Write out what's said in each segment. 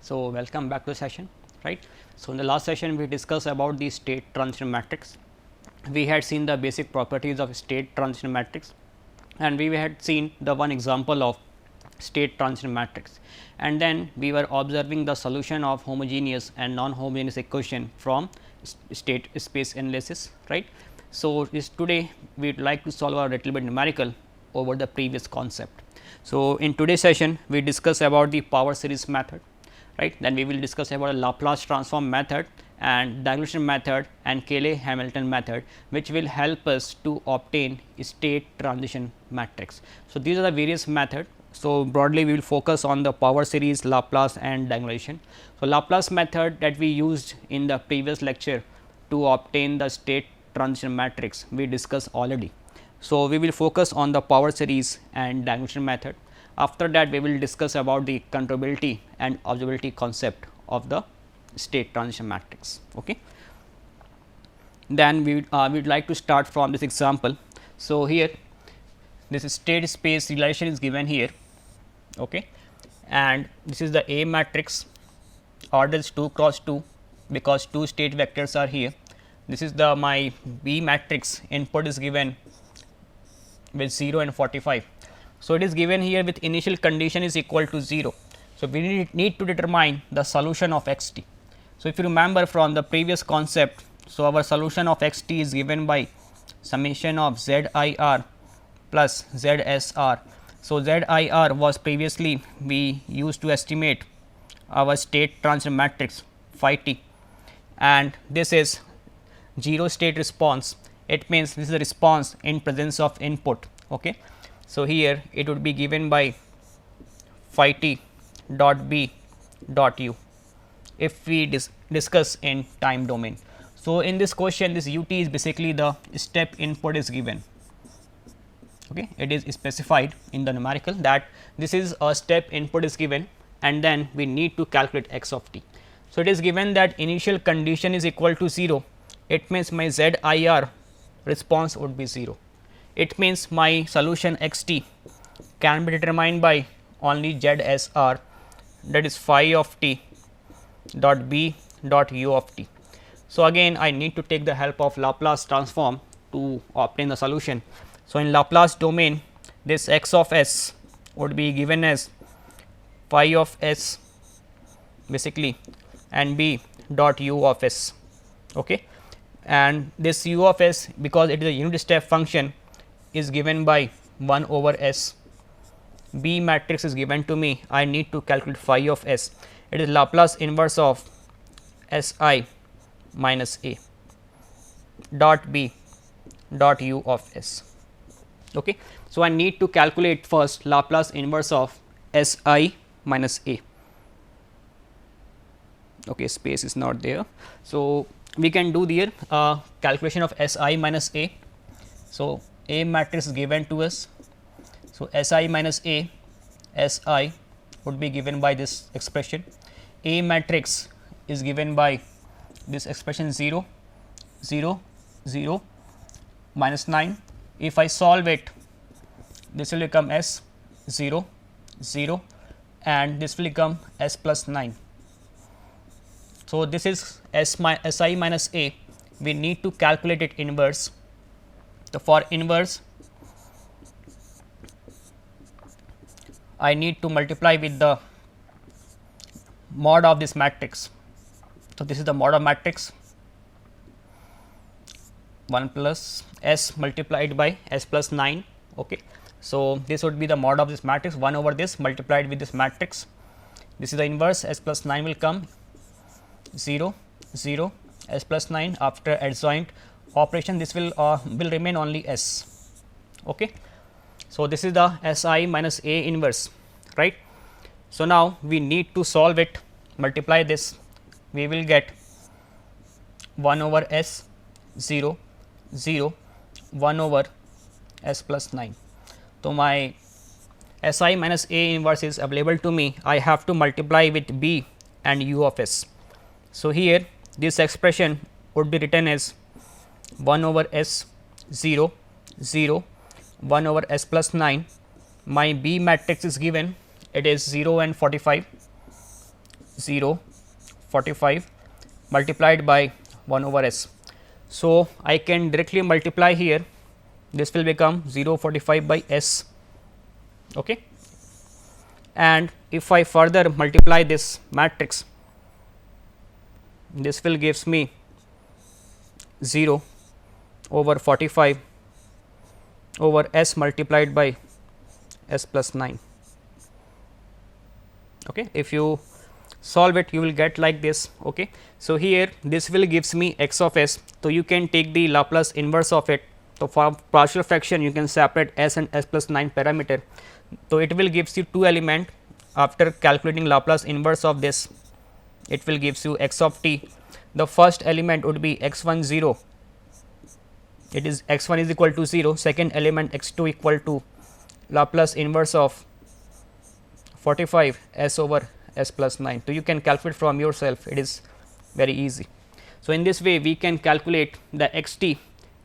So, welcome back to the session, right. So, in the last session we discussed about the state transition matrix. We had seen the basic properties of state transition matrix and we had seen the one example of state transition matrix, and then we were observing the solution of homogeneous and non-homogeneous equation from state space analysis, right. So, today we would like to solve a little bit numerical over the previous concept. So, in today's session we discuss about the power series method, right. Then we will discuss about a Laplace transform method and diagonalization method and Cayley-Hamilton method, which will help us to obtain state transition matrix. So, these are the various methods. So, broadly we will focus on the power series, Laplace and diagonalization. So, Laplace method that we used in the previous lecture to obtain the state transition matrix we discussed already. So, we will focus on the power series and diagonalization method. After that, we will discuss about the controllability and observability concept of the state transition matrix. Okay. Then we would like to start from this example. So, here this state space relation is given here, okay, and this is the A matrix, order is 2 cross 2 because 2 state vectors are here. This is the my B matrix, input is given with 0 and 45. So, it is given here with initial condition is equal to 0. So, we need to determine the solution of x t. So, if you remember from the previous concept, so our solution of x t is given by summation of z I r plus z s r. So, z I r was previously we used to estimate our state transition matrix phi t, and this is 0 state response. It means this is the response in presence of input. Okay. So, here it would be given by phi t dot b dot u if we discuss in time domain. So, in this question this u t is basically the step input is given. Okay. It is specified in the numerical that this is a step input is given and then we need to calculate x of t. So, it is given that initial condition is equal to 0, it means my z I r response would be 0. It means my solution x t can be determined by only z s r, that is phi of t dot b dot u of t. So, again I need to take the help of Laplace transform to obtain the solution. So, in Laplace domain this x of s would be given as phi of s basically and b dot u of s, okay. And this u of s, because it is a unit step function, is given by 1 over s. B matrix is given to me, I need to calculate phi of s. It is Laplace inverse of s I minus a dot b dot u of s. Okay. So, I need to calculate first Laplace inverse of s I minus a. Okay, space is not there. So, we can do the calculation of s I minus a. So, A matrix is given to us. So, s I minus a, s I would be given by this expression. A matrix is given by this expression 0, 0, 0, minus 9. If I solve it, this will become s 0, 0 and this will become s plus 9. So, this is s I minus a, we need to calculate it inverse. So, for inverse I need to multiply with the mod of this matrix. So, this is the mod of matrix 1 plus s multiplied by s plus 9. Okay. So, this would be the mod of this matrix 1 over this multiplied with this matrix. This is the inverse, s plus 9 will come 0, 0, s plus 9 after adjoint operation, this will remain only s. Okay. So, this is the s I minus a inverse, right. So, now we need to solve it, multiply this, we will get 1 over s 0, 0, 1 over s plus 9. So, my s I minus a inverse is available to me, I have to multiply with b and u of s. So, here this expression would be written as 1 over s 0, 0, 1 over s plus 9. My B matrix is given, it is 0 and 45, 0 45 multiplied by 1 over s. So, I can directly multiply here, this will become 0 45 by s. Okay. And if I further multiply this matrix, this will gives me 0 over 45 over s multiplied by s plus 9. Okay. If you solve it, you will get like this. Okay. So, here this will gives me x of s. So, you can take the Laplace inverse of it. So, for partial fraction you can separate s and s plus 9 parameter. So, it will gives you two element. After calculating Laplace inverse of this, it will gives you x of t. The first element would be x 1 0, it is x 1 is equal to 0, second element x 2 equal to Laplace inverse of 45 s over s plus 9. So, you can calculate from yourself, it is very easy. So, in this way we can calculate the x t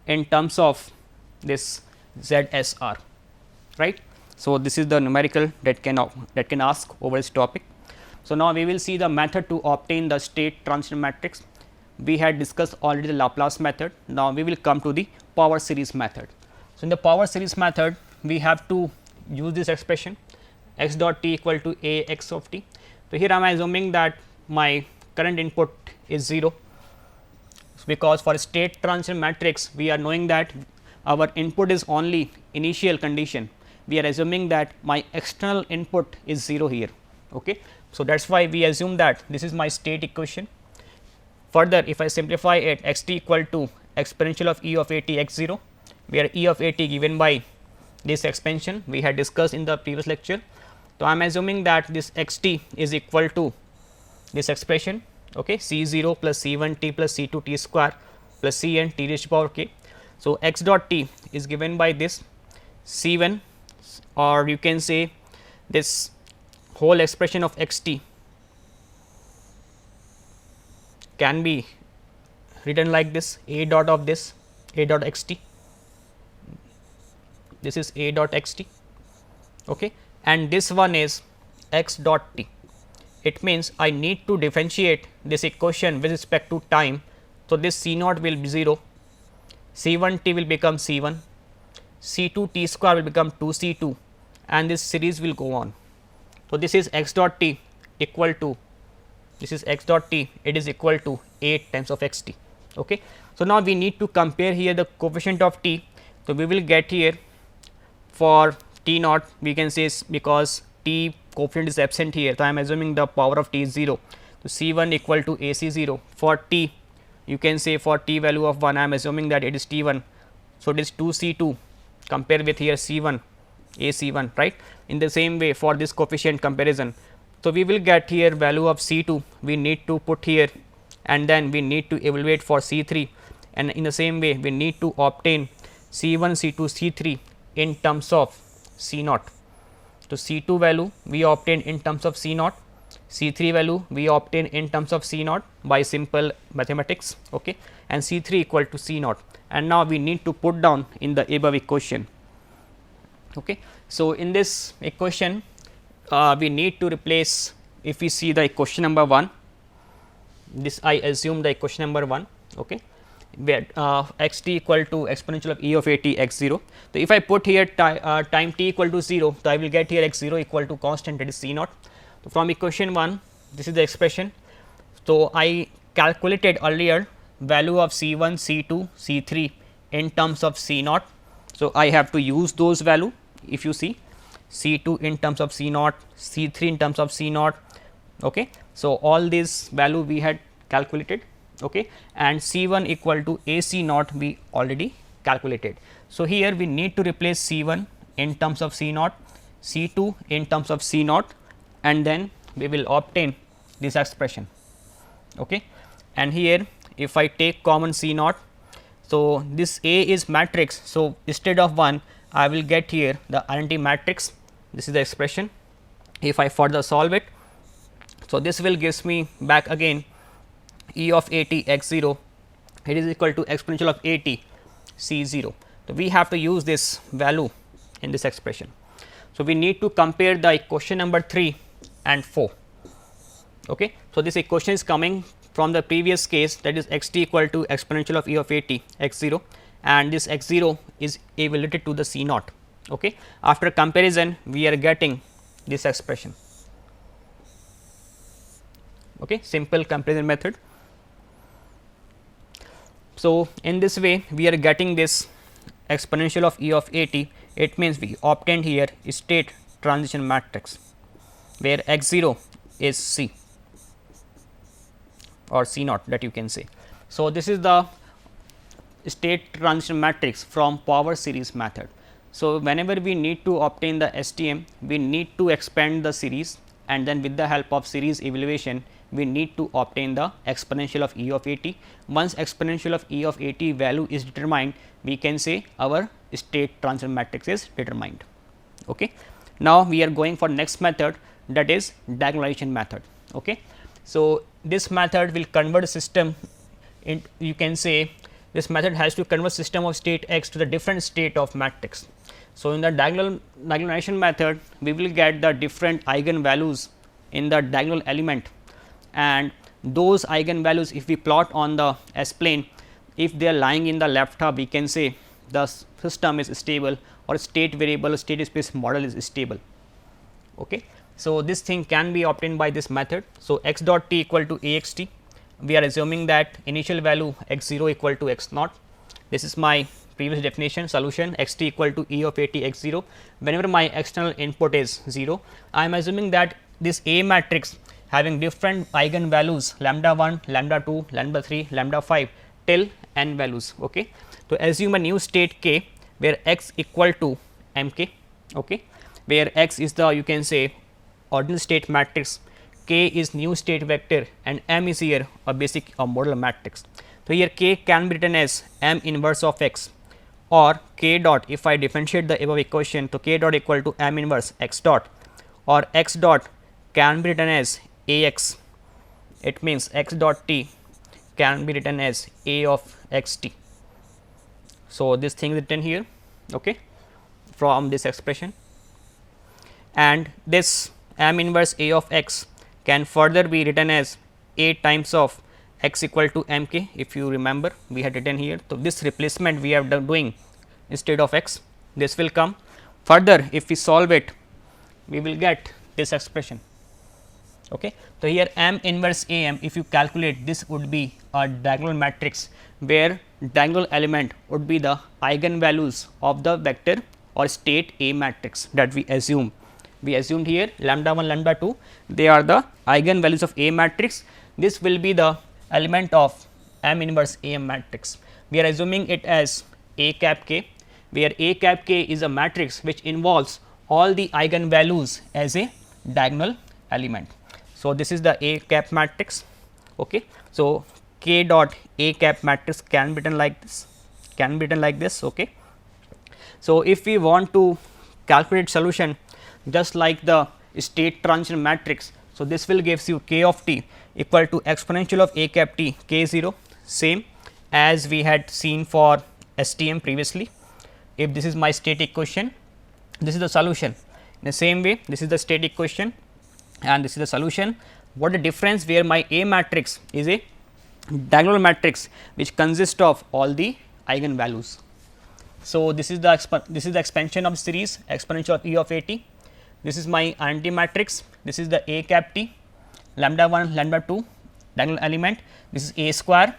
in terms of this ZSR, right. So, this is the numerical that can ask over this topic. So, now we will see the method to obtain the state transition matrix. We had discussed already the Laplace method. Now, we will come to the power series method. So, in the power series method, we have to use this expression x dot t equal to a x of t. So, here I am assuming that my current input is 0, because for state transition matrix we are knowing that our input is only initial condition. We are assuming that my external input is 0 here. Okay. So, that is why we assume that this is my state equation. Further, if I simplify it, x t equal to exponential of e of a t x 0, where e of a t given by this expansion we had discussed in the previous lecture. So, I am assuming that this x t is equal to this expression, okay, c 0 plus c 1 t plus c 2 t square plus c n t raised to power k. So, x dot t is given by this c 1, or you can say this whole expression of x t can be written like this, a dot of this a dot x t, this is a dot x t, okay, and this one is x dot t. It means I need to differentiate this equation with respect to time. So, this c naught will be 0, c 1 t will become c 1, c 2 t square will become 2 c 2, and this series will go on. So, this is x dot t equal to, this is x dot t, it is equal to 8 times of x t. Okay. So, now we need to compare here the coefficient of t. So, we will get here for t naught, we can say because t coefficient is absent here. So, I am assuming the power of t is 0. So, c 1 equal to a c 0. For t, you can say for t value of 1, I am assuming that it is t 1. So, it is 2 c 2 compare with here c 1 a c 1, right. In the same way for this coefficient comparison. So, we will get here value of c 2, we need to put here, and then we need to evaluate for c 3, and in the same way we need to obtain c 1 c 2 c 3 in terms of c naught. So, c 2 value we obtain in terms of c naught, c 3 value we obtain in terms of c naught by simple mathematics, okay, and c 3 equal to c naught, and now we need to put down in the above equation. Okay. So, in this equation we need to replace, if we see the equation number 1, this I assume the equation number 1, okay, where x t equal to exponential of e of a t x 0. So, if I put here time t equal to 0, so I will get here x 0 equal to constant, that is c naught. So, from equation 1, this is the expression. So, I calculated earlier value of c 1, c 2, c 3 in terms of c naught. So, I have to use those value. If you see c 2 in terms of c naught, c 3 in terms of c naught, okay. So, all these value we had calculated, okay, and c 1 equal to a c naught we already calculated. So, here we need to replace c 1 in terms of c naught, c 2 in terms of c naught, and then we will obtain this expression, okay. And here if I take common c naught, so this A is matrix. So, instead of 1 I will get here the identity matrix, this is the expression. If I further solve it, so this will gives me back again e of a t x 0, it is equal to exponential of a t c 0. So, we have to use this value in this expression. So, we need to compare the equation number 3 and 4, Okay. So, this equation is coming from the previous case, that is x t equal to exponential of e of a t x 0, and this x 0 is related to the c naught. Okay. After comparison, we are getting this expression. Okay. Simple comparison method. So, in this way we are getting this exponential of e of a t. It means we obtained here state transition matrix, where x 0 is c or c naught, that you can say. So, this is the state transition matrix from power series method. So, whenever we need to obtain the STM, we need to expand the series, and then with the help of series evaluation we need to obtain the exponential of e of a t. Once exponential of e of a t value is determined, we can say our state transition matrix is determined. Okay. Now, we are going for next method, that is diagonalization method. Okay. So, this method will convert system in, you can say this method has to convert system of state x to the different state of matrix. So, in the diagonalization method, we will get the different eigenvalues in the diagonal element, and those eigenvalues if we plot on the S plane, if they are lying in the left half, we can say the system is stable, or state variable state space model is stable. Okay. So, this thing can be obtained by this method. So, x dot t equal to a x t, we are assuming that initial value x 0 equal to x naught. This is my previous definition solution, x t equal to e of a t x 0. Whenever my external input is 0, I am assuming that this A matrix having different eigenvalues lambda 1, lambda 2, lambda 3, lambda 5 till n values. Okay. So, assume a new state k where x equal to m k, okay, where x is the, you can say, ordinal state matrix, k is new state vector, and m is here a basic or model matrix. So, here k can be written as m inverse of x, or k dot, if I differentiate the above equation, so k dot equal to m inverse x dot, or x dot can be written as a x. It means x dot t can be written as a of x t. So, this thing is written here, okay, from this expression, and this m inverse a of x can further be written as a times of x equal to m k. If you remember, we had written here. So, this replacement we are doing instead of x, this will come further. If we solve it, we will get this expression. Okay. So, here m inverse a m, if you calculate, this would be a diagonal matrix where diagonal element would be the eigenvalues of the vector or state A matrix that we assume. We assumed here lambda 1, lambda 2, they are the eigenvalues of A matrix. This will be the element of m inverse A m matrix. We are assuming it as A cap k, where A cap k is a matrix which involves all the eigenvalues as a diagonal element. So, this is the A cap matrix. Okay. So, k dot A cap matrix can be written like this, can be written like this. Okay. So, if we want to calculate solution just like the state transition matrix, so this will gives you k of t equal to exponential of A cap t k 0, same as we had seen for STM previously. If this is my state equation, this is the solution. In the same way, this is the state equation and this is the solution. What the difference, where my A matrix is a diagonal matrix which consists of all the eigenvalues. So, this is the expansion of series exponential of e of a t. This is my anti matrix, this is the A cap t, lambda 1, lambda 2 diagonal element, this is A square,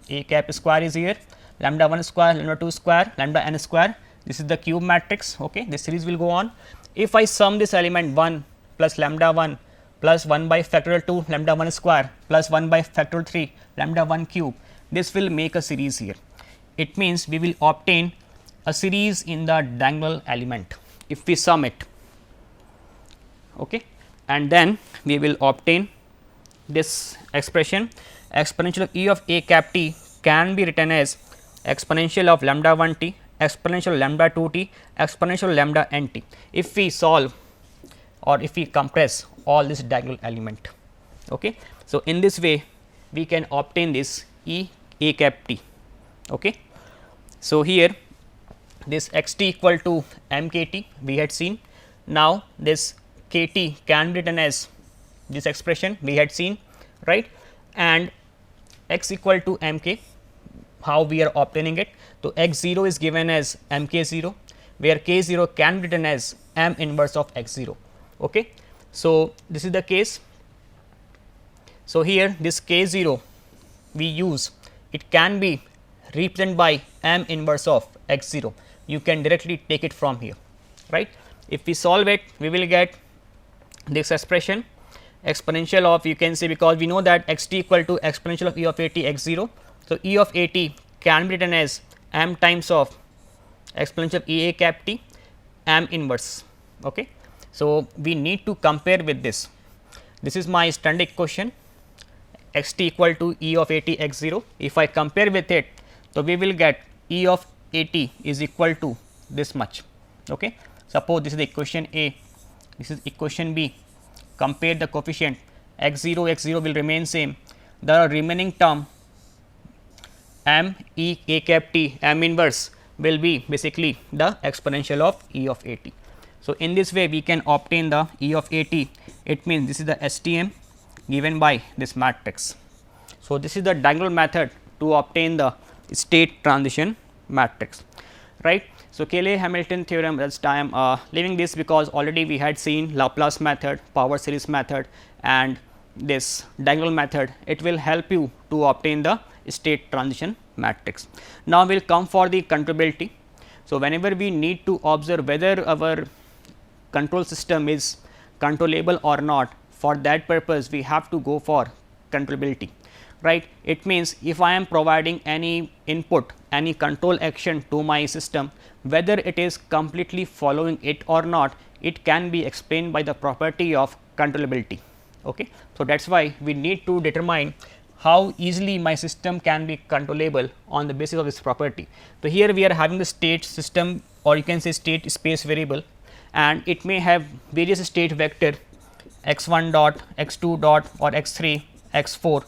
A cap square is here, lambda 1 square, lambda 2 square, lambda n square, this is the cube matrix. Okay. This series will go on. If I sum this element 1 plus lambda 1 plus 1 by factorial 2 lambda 1 square plus 1 by factorial 3 lambda 1 cube, this will make a series here. It means we will obtain a series in the diagonal element if we sum it. Okay. And then we will obtain this expression, exponential of e of A cap t can be written as exponential of lambda 1 t, exponential lambda 2 t, exponential lambda n t. If we solve or if we compress all this diagonal element. Okay. So, in this way we can obtain this E A cap t. Okay. So, here this x t equal to m k t we had seen. Now, this k t can be written as this expression we had seen, right, and x equal to m k, how we are obtaining it. So, x 0 is given as m k 0, where k 0 can be written as m inverse of x 0. Okay. So, this is the case. So, here this k 0 we use, it can be represented by m inverse of x 0. You can directly take it from here, right. If we solve it, we will get this expression exponential of, you can say, because we know that x t equal to exponential of e of a t x 0. So, e of a t can be written as m times of exponential of e a cap t m inverse. Okay. So, we need to compare with this. This is my standard equation x t equal to e of a t x 0. If I compare with it, so we will get e of a t is equal to this much. Okay. Suppose this is the equation A, this is equation B. Compare the coefficient x 0 will remain same. The remaining term m e a cap t m inverse will be basically the exponential of e of a t. So, in this way we can obtain the e of a t. It means this is the STM given by this matrix. So, this is the diagonal method to obtain the state transition matrix, right. So, Cayley-Hamilton theorem, just I am leaving this because already we had seen Laplace method, power series method and this diagonal method. It will help you to obtain the state transition matrix. Now, we will come for the controllability. So, whenever we need to observe whether our control system is controllable or not, for that purpose we have to go for controllability, right. It means if I am providing any input, any control action to my system, whether it is completely following it or not, it can be explained by the property of controllability. Okay. So, that is why we need to determine how easily my system can be controllable on the basis of this property. So, here we are having the state system, or you can say state space variable, and it may have various state vector x 1 dot, x 2 dot or x 3, x 4.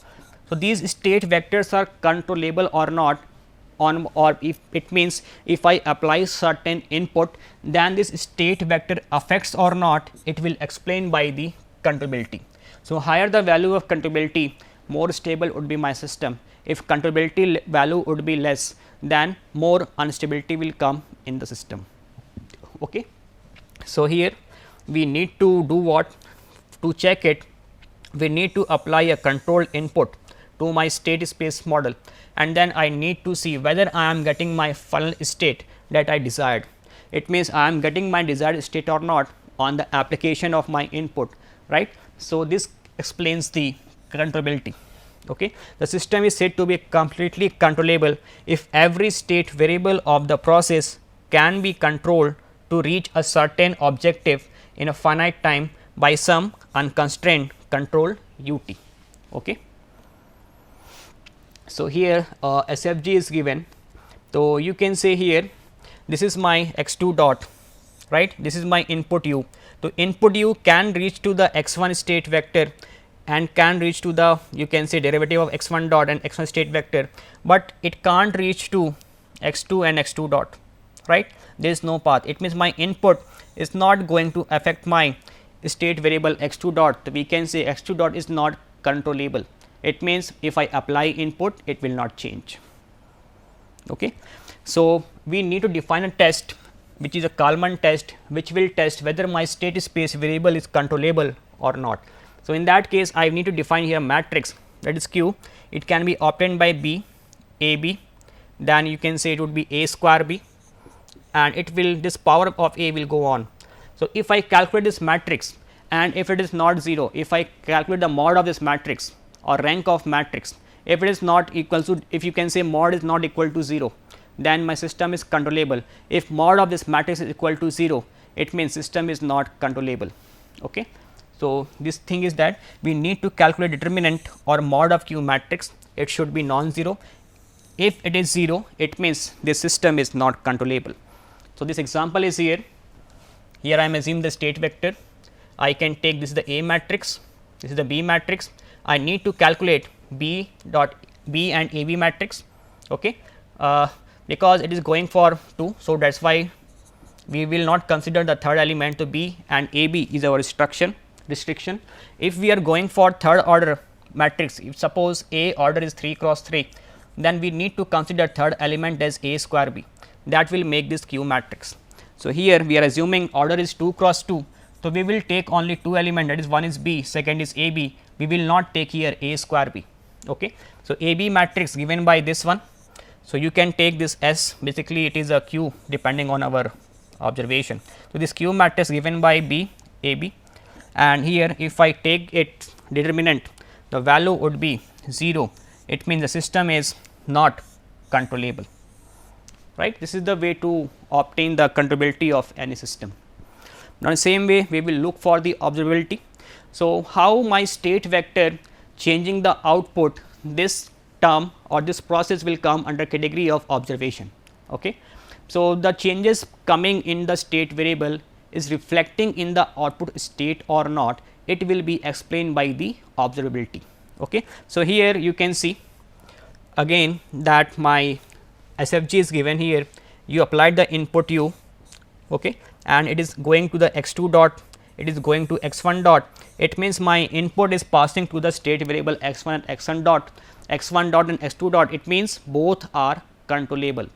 So, these state vectors are controllable or not on, or if it means if I apply certain input, then this state vector affects or not, it will explain by the controllability. So, higher the value of controllability, more stable would be my system. If controllability value would be less, then more instability will come in the system. Okay. So, here we need to do what? To check it, we need to apply a controlled input to my state space model, and then I need to see whether I am getting my final state that I desired. It means I am getting my desired state or not on the application of my input, right. So, this explains the controllability. Okay. The system is said to be completely controllable if every state variable of the process can be controlled to reach a certain objective in a finite time by some unconstrained control u t. Okay. So, here SFG is given. So, you can say here this is my x 2 dot, right, this is my input u. So, input u can reach to the x 1 state vector and can reach to the, you can say, derivative of x 1 dot and x 1 state vector, but it can't reach to x 2 and x 2 dot, right. There is no path. It means my input is not going to affect my state variable x 2 dot. We can say x 2 dot is not controllable. It means if I apply input, it will not change. Okay. So, we need to define a test which is a Kalman test, which will test whether my state space variable is controllable or not. So, in that case I need to define here a matrix, that is Q. It can be obtained by B, A B, then you can say it would be A square B, and it will, this power of A will go on. So, if I calculate this matrix and if it is not 0, if I calculate the mod of this matrix or rank of matrix, if it is not equal to, if you can say mod is not equal to 0, then my system is controllable. If mod of this matrix is equal to 0, it means system is not controllable. Okay. So, this thing is that we need to calculate determinant or mod of Q matrix, it should be non-zero. If it is 0, it means this system is not controllable. So, this example is here. Here I am assuming the state vector. I can take this is the A matrix, this is the B matrix. I need to calculate B dot B and AB matrix, okay, because it is going for 2. So, that is why we will not consider the third element. So, B and AB is our instruction restriction. If we are going for third order matrix, if suppose A order is 3 cross 3, then we need to consider third element as A square B, that will make this Q matrix. So, here we are assuming order is 2 cross 2. So, we will take only 2 element, that is one is B, second is A B, we will not take here A square B. Okay. So, A B matrix given by this one. So, you can take this S, basically it is a Q depending on our observation. So, this Q matrix given by B A B, and here if I take its determinant, the value would be 0, it means the system is not controllable, right. This is the way to obtain the controllability of any system. Now, in the same way we will look for the observability. So, how my state vector changing the output, this term or this process will come under category of observation. Okay. So, the changes coming in the state variable is reflecting in the output state or not, it will be explained by the observability. Okay. So, here you can see again that my SFG is given here, you applied the input u, okay, and it is going to the x 2 dot, it is going to x 1 dot, it means my input is passing to the state variable x 1 and x 1 dot, x 1 dot and x 2 dot, it means both are controllable,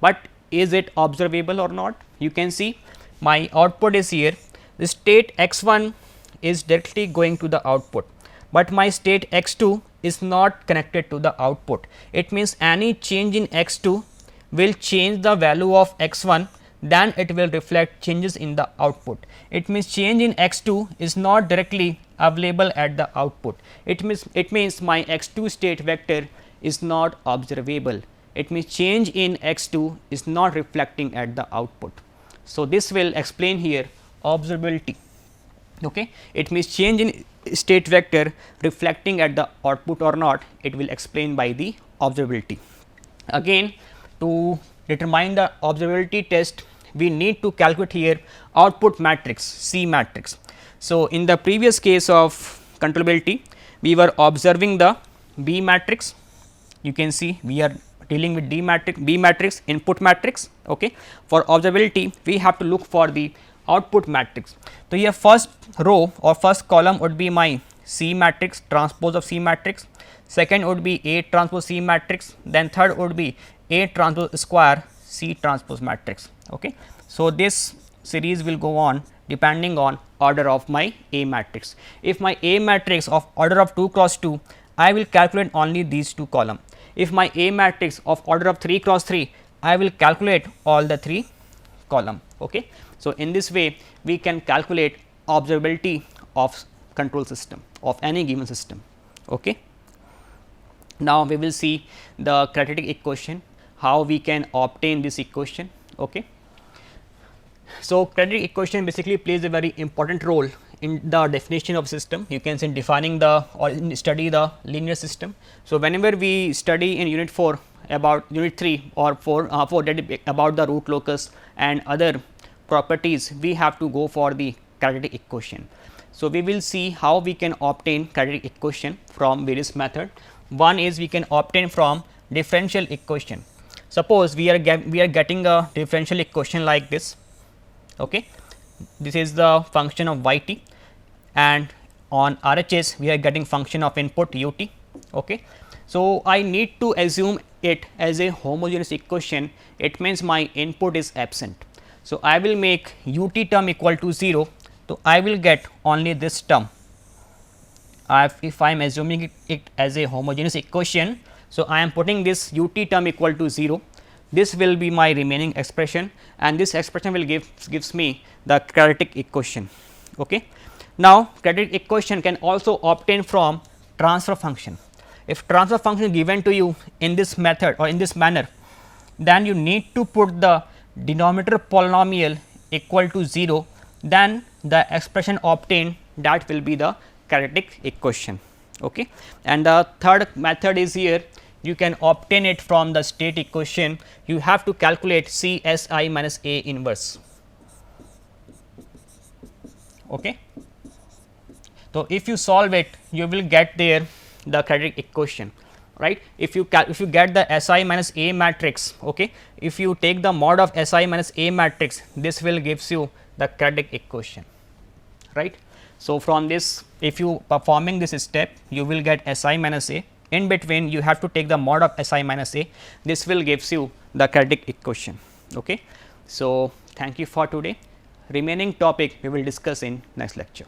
but is it observable or not? You can see my output is here, the state x 1 is directly going to the output, but my state x 2 is not connected to the output. It means any change in x 2 will change the value of x 1, then it will reflect changes in the output. It means change in x 2 is not directly available at the output. It means my x 2 state vector is not observable. It means change in x 2 is not reflecting at the output. So, this will explain here observability. Okay. It means change in state vector reflecting at the output or not, it will explain by the observability. Again, to determine the observability test, we need to calculate here output matrix C matrix. So, in the previous case of controllability, we were observing the B matrix, you can see we are dealing with B matrix input matrix. Okay. For observability, we have to look for the output matrix. So, here first row or first column would be my C matrix, transpose of C matrix, second would be A transpose C matrix, then third would be A transpose square C transpose matrix. Okay. So, this series will go on depending on order of my A matrix. If my A matrix of order of 2 cross 2, I will calculate only these 2 column. If my A matrix of order of 3 cross 3, I will calculate all the 3 column. Okay. So, in this way we can calculate observability of control system of any given system. Okay. Now, we will see the quadratic equation, how we can obtain this equation. Okay. So, quadratic equation basically plays a very important role in the definition of system. You can say in defining the or study the linear system. So, whenever we study in unit 4 about unit 3 or 4 about the root locus and other properties, we have to go for the quadratic equation. So, we will see how we can obtain quadratic equation from various method. One is we can obtain from differential equation. Suppose we are getting a differential equation like this. Okay. This is the function of y t, and on RHS we are getting function of input u t. Okay. So, I need to assume it as a homogeneous equation, it means my input is absent. So, I will make u t term equal to 0. So, I will get only this term if I am assuming it as a homogeneous equation. So, I am putting this u t term equal to 0, this will be my remaining expression, and this expression will gives me the quadratic equation. Okay. Now, quadratic equation can also obtain from transfer function. If transfer function is given to you in this method or in this manner, then you need to put the denominator polynomial equal to 0, then the expression obtained, that will be the quadratic equation. Okay. And the third method is here, you can obtain it from the state equation, you have to calculate C S I minus A inverse. Okay. So, if you solve it, you will get there the quadratic equation, right. If you get the S I minus A matrix, okay, if you take the mod of S I minus A matrix, this will gives you the quadratic equation, right. So, from this, if you performing this step, you will get S I minus A. In between, you have to take the mod of S I minus A. This will gives you the quadratic equation. Okay. So, thank you for today. Remaining topic we will discuss in next lecture.